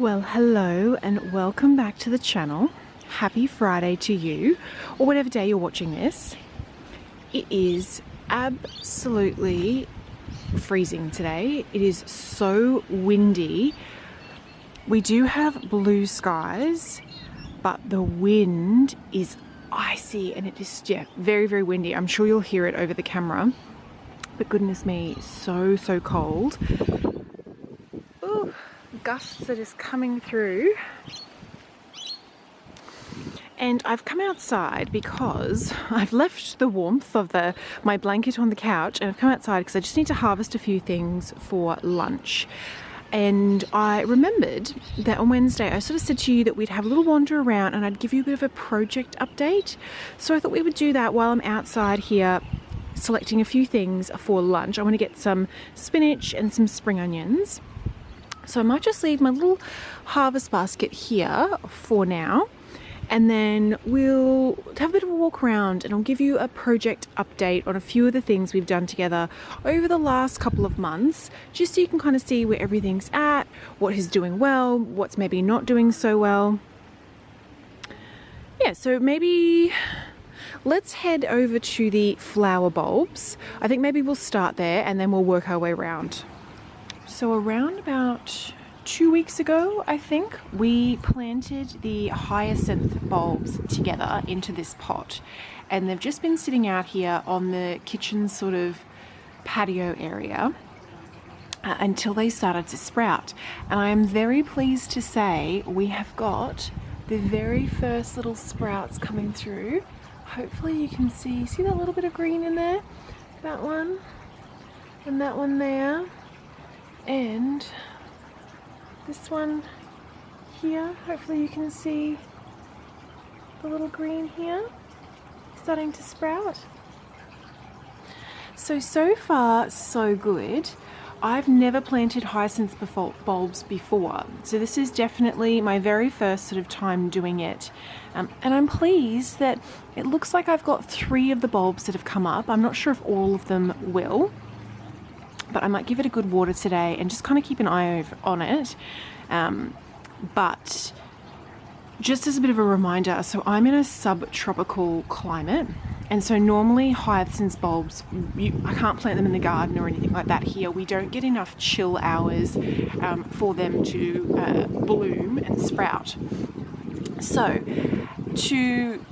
Well, hello and welcome back to the channel. Happy Friday to you, or whatever day you're watching this. It is absolutely freezing today. It is so windy. We do have blue skies, but the wind is icy and it is, yeah, very, very windy. I'm sure you'll hear it over the camera, but goodness me, so cold. Ooh. Gusts are just coming through, and I've come outside because I've left the warmth of my blanket on the couch, and I've come outside because I just need to harvest a few things for lunch. And I remembered that on Wednesday I sort of said to you that we'd have a little wander around and I'd give you a bit of a project update, so I thought we would do that while I'm outside here selecting a few things for lunch. I want to get some spinach and some spring onions. So I might just leave my little harvest basket here for now, and then we'll have a bit of a walk around and I'll give you a project update on a few of the things we've done together over the last couple of months, just so you can kind of see where everything's at, what is doing well, what's maybe not doing so well. Yeah, so maybe let's head over to the flower bulbs. I think maybe we'll start there and then we'll work our way around. So around about 2 weeks ago, I think, we planted the hyacinth bulbs together into this pot, and they've just been sitting out here on the kitchen sort of patio area until they started to sprout. And I am very pleased to say we have got the very first little sprouts coming through. Hopefully you can see that little bit of green in there? That one and that one there. And this one here, hopefully you can see the little green here starting to sprout. So far so good. I've never planted hyacinth bulbs before, so this is definitely my very first sort of time doing it, and I'm pleased that it looks like I've got 3 of the bulbs that have come up. I'm not sure if all of them will, but I might give it a good water today and just kind of keep an eye on it. But just as a bit of a reminder, so I'm in a subtropical climate, and so normally hyacinth bulbs, I can't plant them in the garden or anything like that here. We don't get enough chill hours for them to bloom and sprout. So to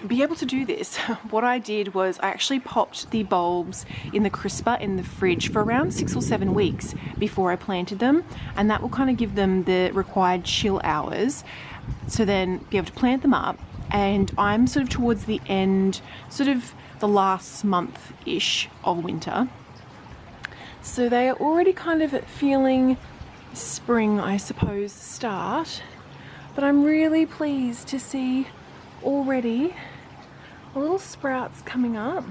be able to do this, what I did was I actually popped the bulbs in the crisper in the fridge for around 6 or 7 weeks before I planted them, and that will kind of give them the required chill hours to then be able to plant them up. And I'm sort of towards the end, sort of the last month-ish of winter, so they are already kind of feeling spring, I suppose, start. But I'm really pleased to see already little sprouts coming up,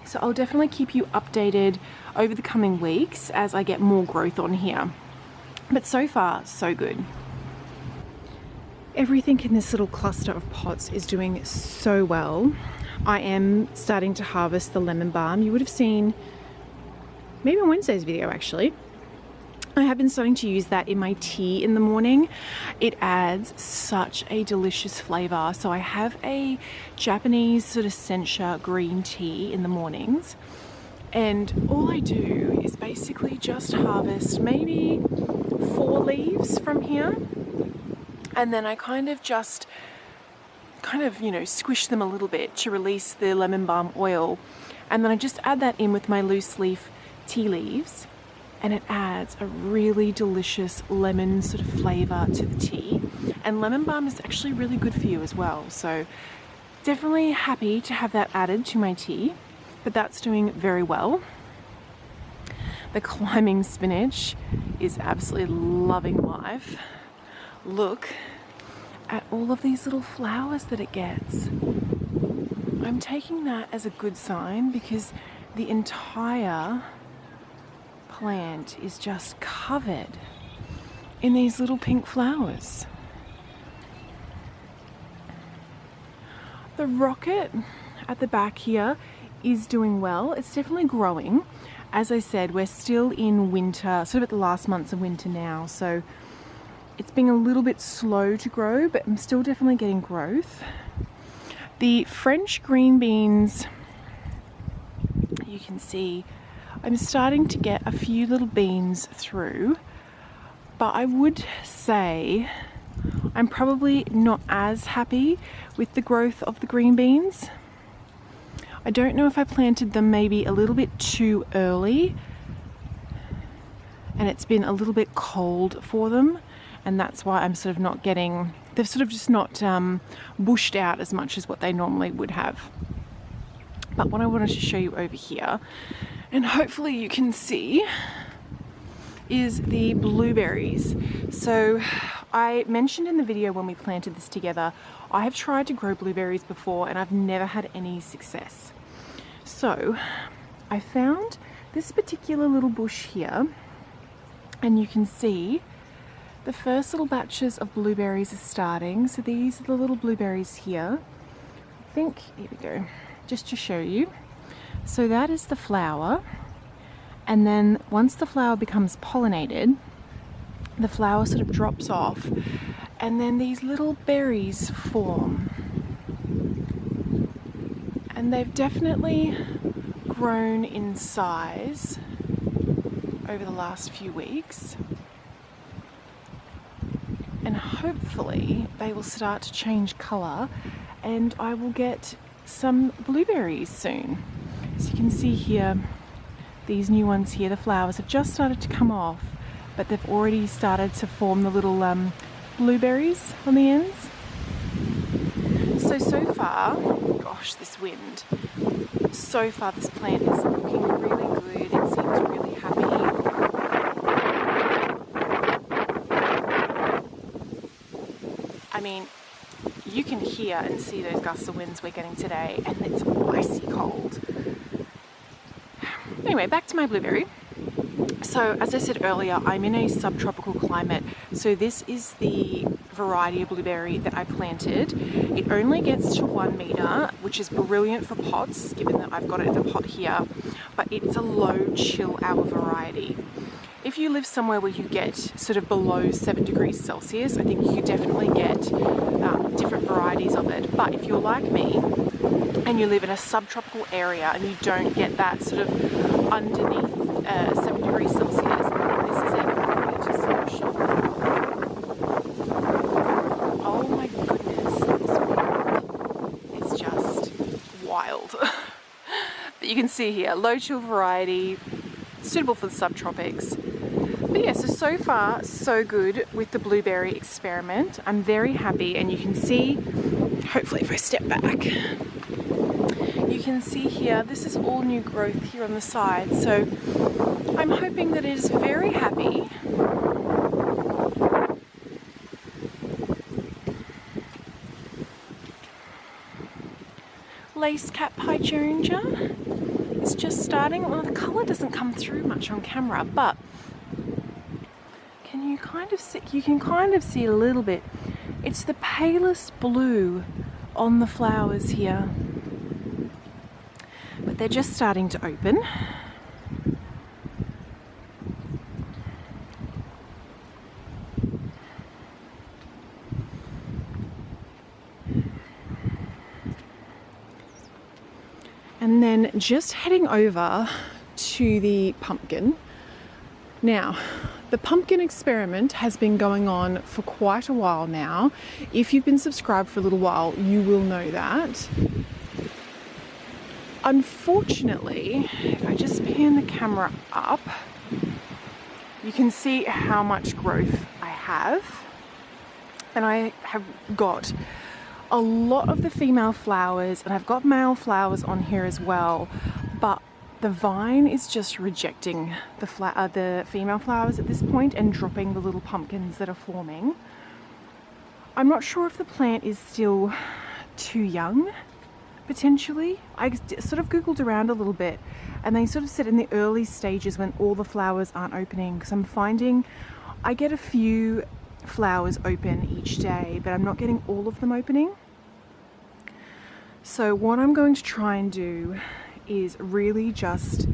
so I'll definitely keep you updated over the coming weeks as I get more growth on here. But so far so good. Everything in this little cluster of pots is doing so well. I am starting to harvest the lemon balm. You would have seen maybe on Wednesday's video actually. I have been starting to use that in my tea in the morning. It adds such a delicious flavor. So I have a Japanese sort of sencha green tea in the mornings, and all I do is basically just harvest maybe 4 leaves from here, and then I kind of squish them a little bit to release the lemon balm oil, and then I just add that in with my loose leaf tea leaves, and it adds a really delicious lemon sort of flavor to the tea. And lemon balm is actually really good for you as well, so definitely happy to have that added to my tea. But that's doing very well. The climbing spinach is absolutely loving life. Look at all of these little flowers that it gets. I'm taking that as a good sign, because the entire plant is just covered in these little pink flowers. The rocket at the back here is doing well. It's definitely growing. As I said, we're still in winter, sort of at the last months of winter now, so it's been a little bit slow to grow, but I'm still definitely getting growth. The French green beans, you can see I'm starting to get a few little beans through, but I would say I'm probably not as happy with the growth of the green beans. I don't know if I planted them maybe a little bit too early and it's been a little bit cold for them, and that's why I'm sort of not getting, they've sort of just not bushed out as much as what they normally would have. But what I wanted to show you over here, and hopefully you can see, is the blueberries. So I mentioned in the video when we planted this together, I have tried to grow blueberries before and I've never had any success. So I found this particular little bush here, and you can see the first little batches of blueberries are starting. So these are the little blueberries here. I think, here we go, just to show you. So that is the flower. And then once the flower becomes pollinated, the flower sort of drops off and then these little berries form. And they've definitely grown in size over the last few weeks. And hopefully they will start to change colour and I will get some blueberries soon. So you can see here, these new ones here, the flowers have just started to come off, but they've already started to form the little blueberries on the ends. So far, gosh, this wind. So far this plant is looking really good. It seems really happy. I mean, you can hear and see those gusts of winds we're getting today, and it's icy cold. Anyway, back to my blueberry. So as I said earlier, I'm in a subtropical climate. So this is the variety of blueberry that I planted. It only gets to 1 meter, which is brilliant for pots, given that I've got it in a pot here, but it's a low chill hour variety. If you live somewhere where you get sort of below 7 degrees Celsius, I think you definitely get different varieties of it. But if you're like me and you live in a subtropical area and you don't get that sort of underneath 7 degrees Celsius, this is it. Just so short. Oh my goodness, this wind is just wild. But you can see here, low chill variety, suitable for the subtropics. But yeah, so far so good with the blueberry experiment. I'm very happy, and you can see, hopefully if I step back, you can see here, this is all new growth here on the side. So I'm hoping that it is very happy. Lacecap hydrangea is just starting. Well, the colour doesn't come through much on camera, but you can kind of see a little bit. It's the palest blue on the flowers here, but they're just starting to open. And then just heading over to the pumpkin. Now, the pumpkin experiment has been going on for quite a while now. If you've been subscribed for a little while, you will know that. Unfortunately, if I just pan the camera up, you can see how much growth I have. And I have got a lot of the female flowers, and I've got male flowers on here as well, but the vine is just rejecting the female flowers at this point and dropping the little pumpkins that are forming. I'm not sure if the plant is still too young potentially. I sort of googled around a little bit, and they sort of said in the early stages when all the flowers aren't opening, because I'm finding I get a few flowers open each day, but I'm not getting all of them opening. So what I'm going to try and do is really just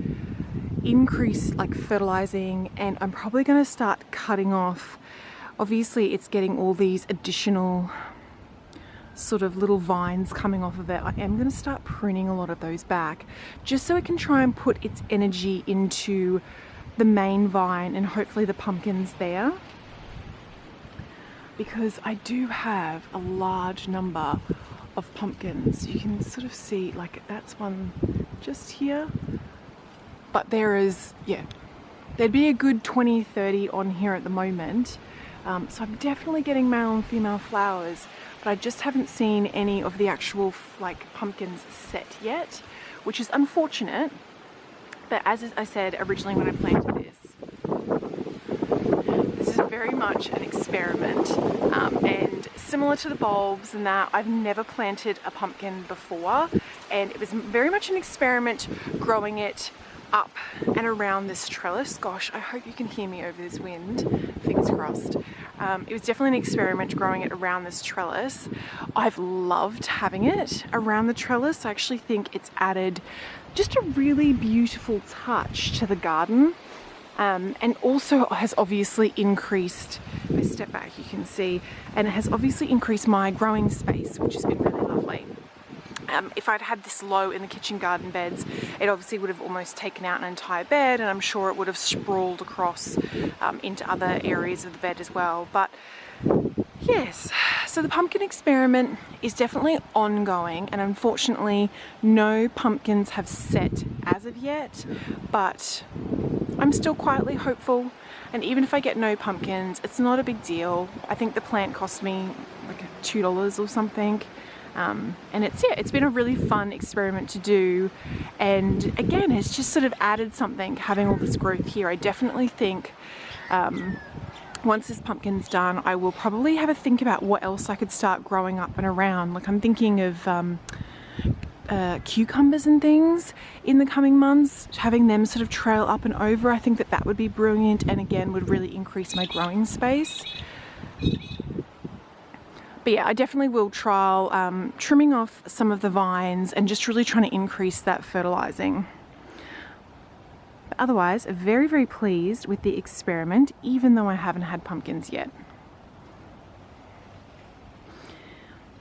increase like fertilizing, and I'm probably going to start cutting off. Obviously it's getting all these additional sort of little vines coming off of it. I am going to start pruning a lot of those back, just so it can try and put its energy into the main vine and hopefully the pumpkins there, because I do have a large number of pumpkins. You can sort of see, like, that's one just here, but there is, yeah, there'd be a good 20-30 on here at the moment. So I'm definitely getting male and female flowers, but I just haven't seen any of the actual like pumpkins set yet, which is unfortunate. But as I said originally when I planted this is very much an experiment, and similar to the bulbs and that, I've never planted a pumpkin before, and it was very much an experiment growing it up and around this trellis. Gosh, I hope you can hear me over this wind, fingers crossed. It was definitely an experiment growing it around this trellis. I've loved having it around the trellis. I actually think it's added just a really beautiful touch to the garden, and also has obviously increased, if I step back you can see, and it has obviously increased my growing space, which has been really lovely. If I'd had this low in the kitchen garden beds, it obviously would have almost taken out an entire bed, and I'm sure it would have sprawled across into other areas of the bed as well. But yes, so the pumpkin experiment is definitely ongoing, and unfortunately no pumpkins have set as of yet, but I'm still quietly hopeful. And even if I get no pumpkins, it's not a big deal. I think the plant cost me like $2 or something. And it's been a really fun experiment to do, and again, it's just sort of added something having all this growth here. I definitely think once this pumpkin's done, I will probably have a think about what else I could start growing up and around. Like, I'm thinking of cucumbers and things in the coming months, having them sort of trail up and over. I think that would be brilliant, and again would really increase my growing space. But yeah, I definitely will trial trimming off some of the vines and just really trying to increase that fertilizing. But otherwise, very, very pleased with the experiment, even though I haven't had pumpkins yet.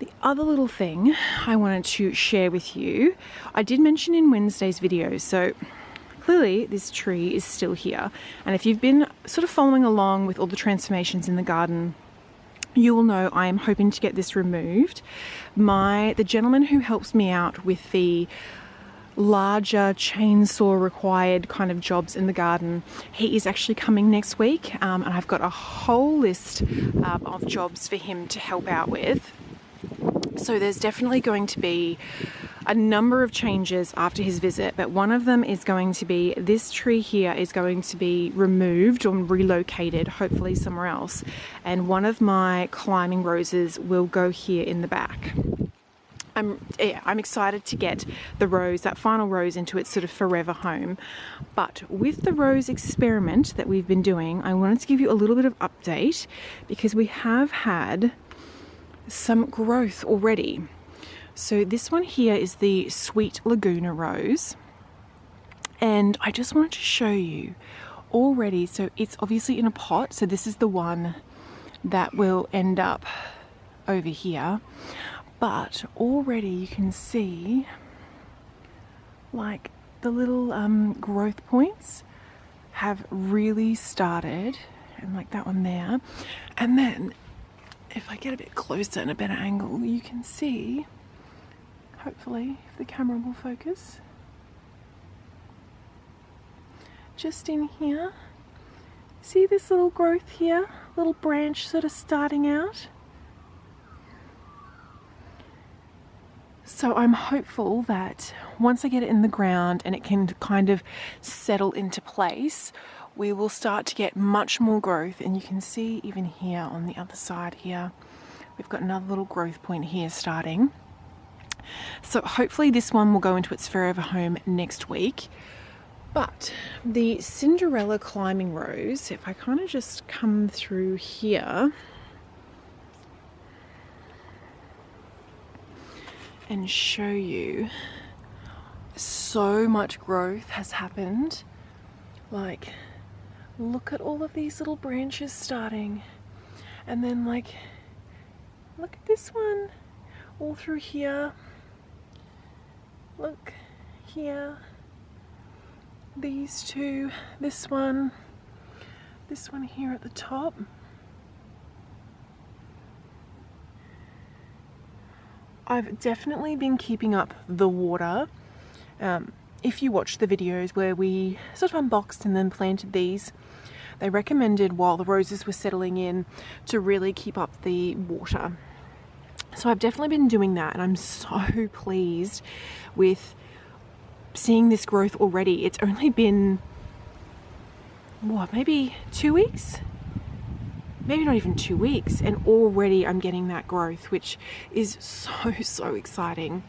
The other little thing I wanted to share with you, I did mention in Wednesday's video, so clearly this tree is still here. And if you've been sort of following along with all the transformations in the garden, you will know I am hoping to get this removed. The gentleman who helps me out with the larger chainsaw required kind of jobs in the garden, he is actually coming next week, and I've got a whole list of jobs for him to help out with. So there's definitely going to be a number of changes after his visit, but one of them is going to be this tree here is going to be removed or relocated, hopefully somewhere else, and one of my climbing roses will go here in the back. I'm excited to get the rose, that final rose, into its sort of forever home. But with the rose experiment that we've been doing, I wanted to give you a little bit of update, because we have had some growth already. So this one here is the Sweet Laguna rose, and I just wanted to show you already. So it's obviously in a pot, so this is the one that will end up over here, but already you can see like the little growth points have really started, and like that one there. And then if I get a bit closer and a better angle, you can see, hopefully if the camera will focus, just in here, see this little growth here, little branch sort of starting out. So I'm hopeful that once I get it in the ground and it can kind of settle into place, we will start to get much more growth. And you can see even here on the other side here, we've got another little growth point here starting. So hopefully this one will go into its forever home next week. But the Cinderella climbing rose, if I kind of just come through here and show you, so much growth has happened. Like, look at all of these little branches starting, and then like, look at this one all through here. Look here, these two, this one here at the top. I've definitely been keeping up the water. If you watch the videos where we sort of unboxed and then planted these, they recommended while the roses were settling in to really keep up the water. So I've definitely been doing that, and I'm so pleased with seeing this growth already. It's only been, what, maybe 2 weeks? Maybe not even 2 weeks, and already I'm getting that growth, which is so exciting.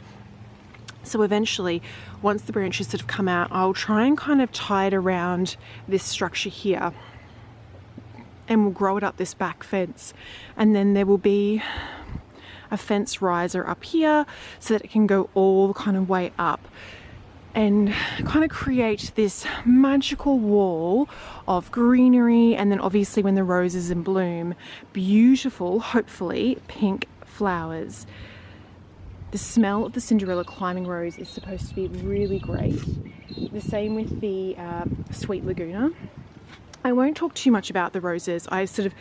So eventually, once the branches sort of come out, I'll try and kind of tie it around this structure here, and we'll grow it up this back fence, and then there will be a fence riser up here so that it can go all kind of way up and kind of create this magical wall of greenery, and then obviously when the rose is in bloom, beautiful, hopefully pink flowers. The smell of the Cinderella climbing rose is supposed to be really great. The same with the Sweet Laguna. I won't talk too much about the roses. I sort of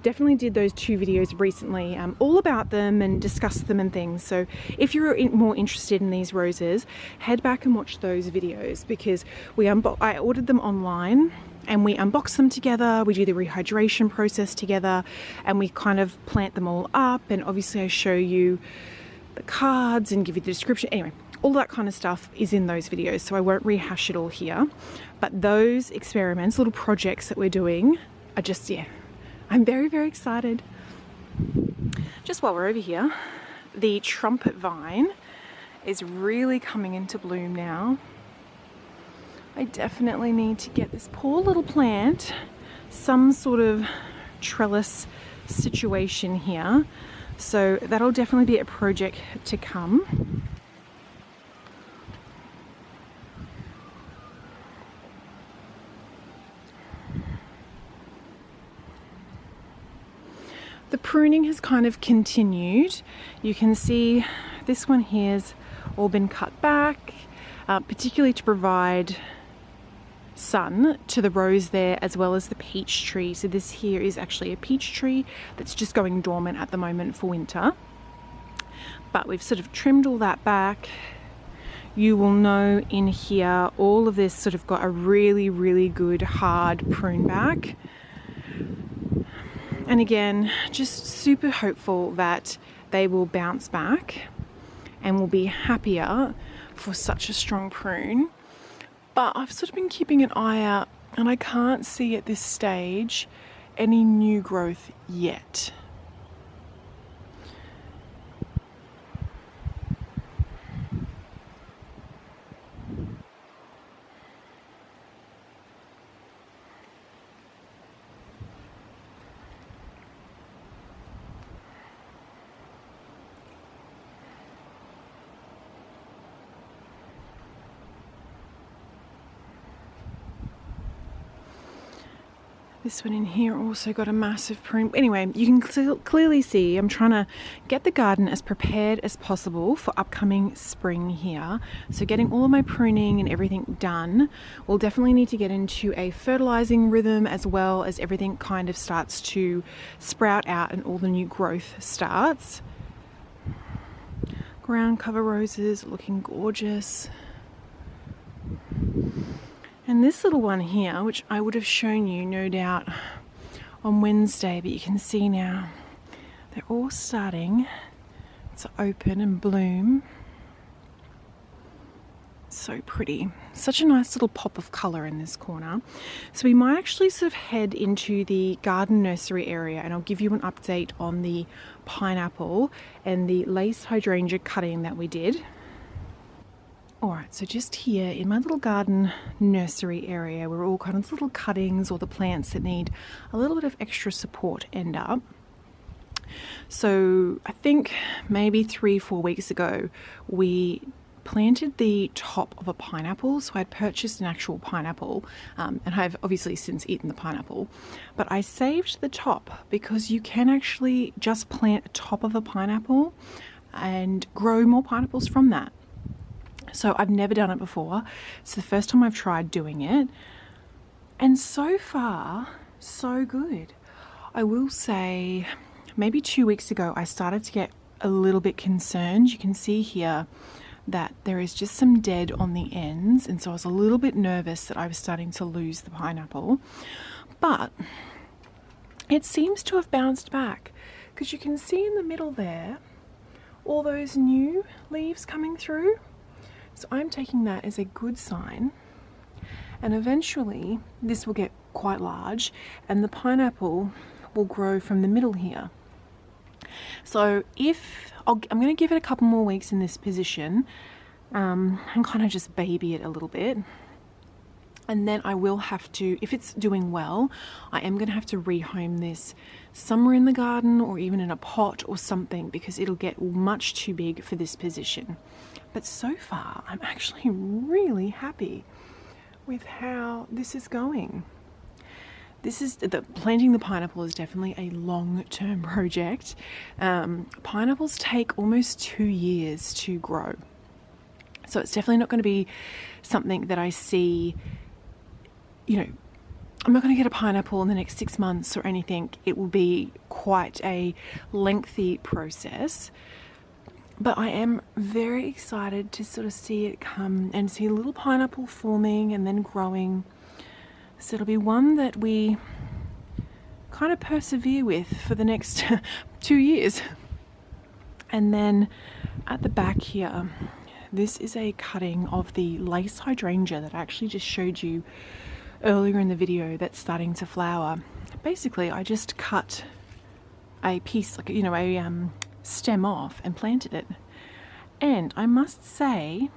definitely did those 2 videos recently, all about them and discussed them and things. So if you're more interested in these roses, head back and watch those videos, because I ordered them online and we unbox them together. We do the rehydration process together, and we kind of plant them all up, and obviously I show you the cards and give you the description. Anyway, all that kind of stuff is in those videos, so I won't rehash it all here. But those experiments, little projects that we're doing, are just, yeah, I'm very excited. Just while we're over here, the trumpet vine is really coming into bloom now. I definitely need to get this poor little plant some sort of trellis situation here. So that'll definitely be a project to come. The pruning has kind of continued. You can see this one here's all been cut back, particularly to provide sun to the rose there, as well as the peach tree. So this here is actually a peach tree that's just going dormant at the moment for winter. But we've sort of trimmed all that back. You will know in here, all of this sort of got a really good hard prune back. And again, just super hopeful that they will bounce back and will be happier for such a strong prune. But I've sort of been keeping an eye out, and I can't see at this stage any new growth yet. This one in here also got a massive prune. Anyway, you can clearly see I'm trying to get the garden as prepared as possible for upcoming spring here. So getting all of my pruning and everything done. We'll definitely need to get into a fertilizing rhythm, as well as everything kind of starts to sprout out and all the new growth starts. Ground cover roses looking gorgeous. And this little one here, which I would have shown you no doubt on Wednesday, but you can see now they're all starting to open and bloom. So pretty. Such a nice little pop of colour in this corner. So we might actually sort of head into the garden nursery area, and I'll give you an update on the pineapple and the lace hydrangea cutting that we did. Alright, so just here in my little garden nursery area where all kinds of little cuttings or the plants that need a little bit of extra support end up. So I think maybe 3-4 weeks ago we planted the top of a pineapple. So I'd purchased an actual pineapple, and I've obviously since eaten the pineapple, but I saved the top because you can actually just plant the top of a pineapple and grow more pineapples from that. So I've never done it before. It's the first time I've tried doing it, and so far so good. I will say maybe 2 weeks ago I started to get a little bit concerned. You can see here that there is just some dead on the ends, and so I was a little bit nervous that I was starting to lose the pineapple, but it seems to have bounced back, because you can see in the middle there all those new leaves coming through. So I'm taking that as a good sign, and eventually this will get quite large and the pineapple will grow from the middle here. So I'm going to give it a couple more weeks in this position and kind of just baby it a little bit, and then I will have to, if it's doing well, I am going to have to rehome this somewhere in the garden or even in a pot or something, because it'll get much too big for this position. But so far I'm actually really happy with how this is going. Planting the pineapple is definitely a long-term project. Pineapples take almost 2 years to grow. So it's definitely not going to be something that I see, I'm not going to get a pineapple in the next 6 months or anything. It will be quite a lengthy process. But I am very excited to sort of see it come and see a little pineapple forming and then growing. So it'll be one that we kind of persevere with for the next 2 years. And then at the back here, this is a cutting of the lace hydrangea that I actually just showed you earlier in the video that's starting to flower. Basically, I just cut a piece, like, a stem off and planted it. And I must say,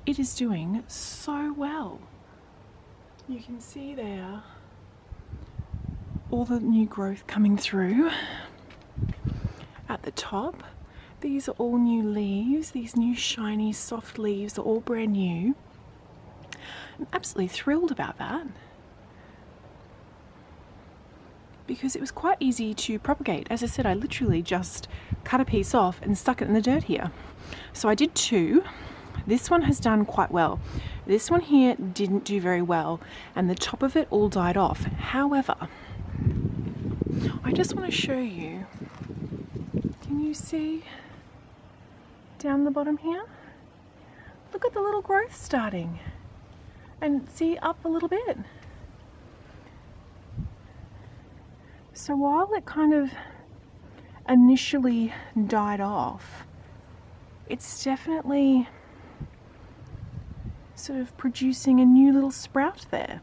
it is doing so well. You can see there all the new growth coming through at the top. These are all new leaves. These new shiny soft leaves are all brand new. I'm absolutely thrilled about that, because it was quite easy to propagate. As I said, I literally just cut a piece off and stuck it in the dirt here. So I did 2. This one has done quite well. This one here didn't do very well, and the top of it all died off. However, I just want to show you, can you see down the bottom here? Look at the little growth starting, and see up a little bit. So while it kind of initially died off, it's definitely sort of producing a new little sprout there.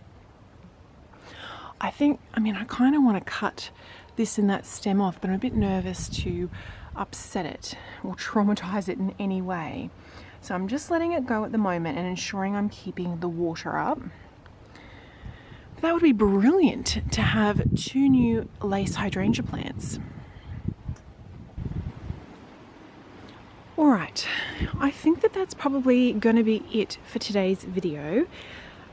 I kind of want to cut this and that stem off, but I'm a bit nervous to upset it or traumatize it in any way. So I'm just letting it go at the moment and ensuring I'm keeping the water up. That would be brilliant to have 2 new lace hydrangea plants. Alright, I think that's probably going to be it for today's video.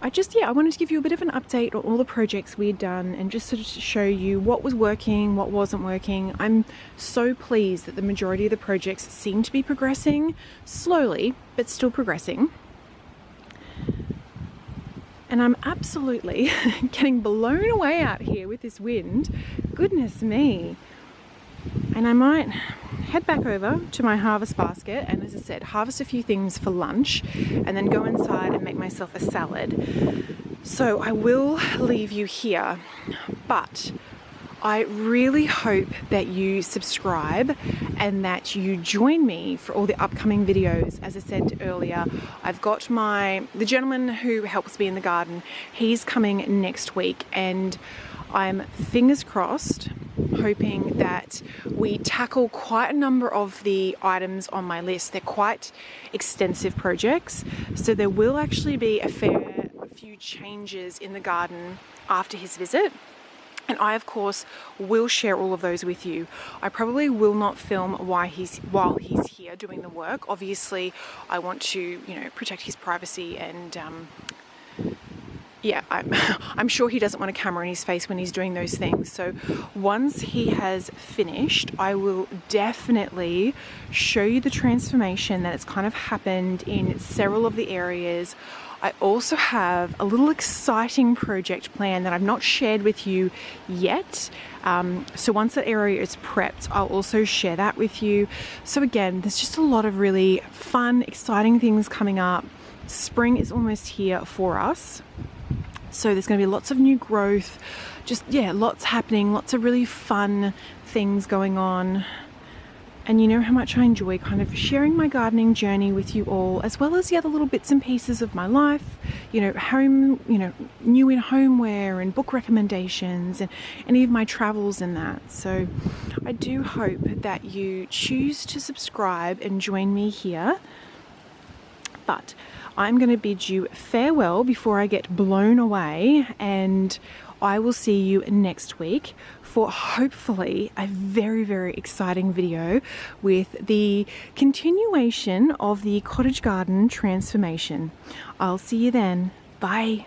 I wanted to give you a bit of an update on all the projects we'd done and just sort of show you what was working, what wasn't working. I'm so pleased that the majority of the projects seem to be progressing slowly, but still progressing. And I'm absolutely getting blown away out here with this wind. Goodness me. And I might head back over to my harvest basket and, as I said, harvest a few things for lunch and then go inside and make myself a salad. So I will leave you here, but I really hope that you subscribe and that you join me for all the upcoming videos. As I said earlier, I've got the gentleman who helps me in the garden, he's coming next week, and I'm fingers crossed hoping that we tackle quite a number of the items on my list. They're quite extensive projects, so there will actually be a few changes in the garden after his visit. And I, of course, will share all of those with you. I probably will not film while he's here doing the work. Obviously, I want to, protect his privacy, and yeah, I'm sure he doesn't want a camera in his face when he's doing those things. So once he has finished, I will definitely show you the transformation that has kind of happened in several of the areas. I also have a little exciting project plan that I've not shared with you yet. So once that area is prepped, I'll also share that with you. So again, there's just a lot of really fun, exciting things coming up. Spring is almost here for us. So there's going to be lots of new growth, lots happening, lots of really fun things going on. And you know how much I enjoy kind of sharing my gardening journey with you all, as well as the other little bits and pieces of my life, home, new in homeware and book recommendations and any of my travels and that. So I do hope that you choose to subscribe and join me here. But I'm going to bid you farewell before I get blown away, and I will see you next week for hopefully a very, very exciting video with the continuation of the cottage garden transformation. I'll see you then. Bye.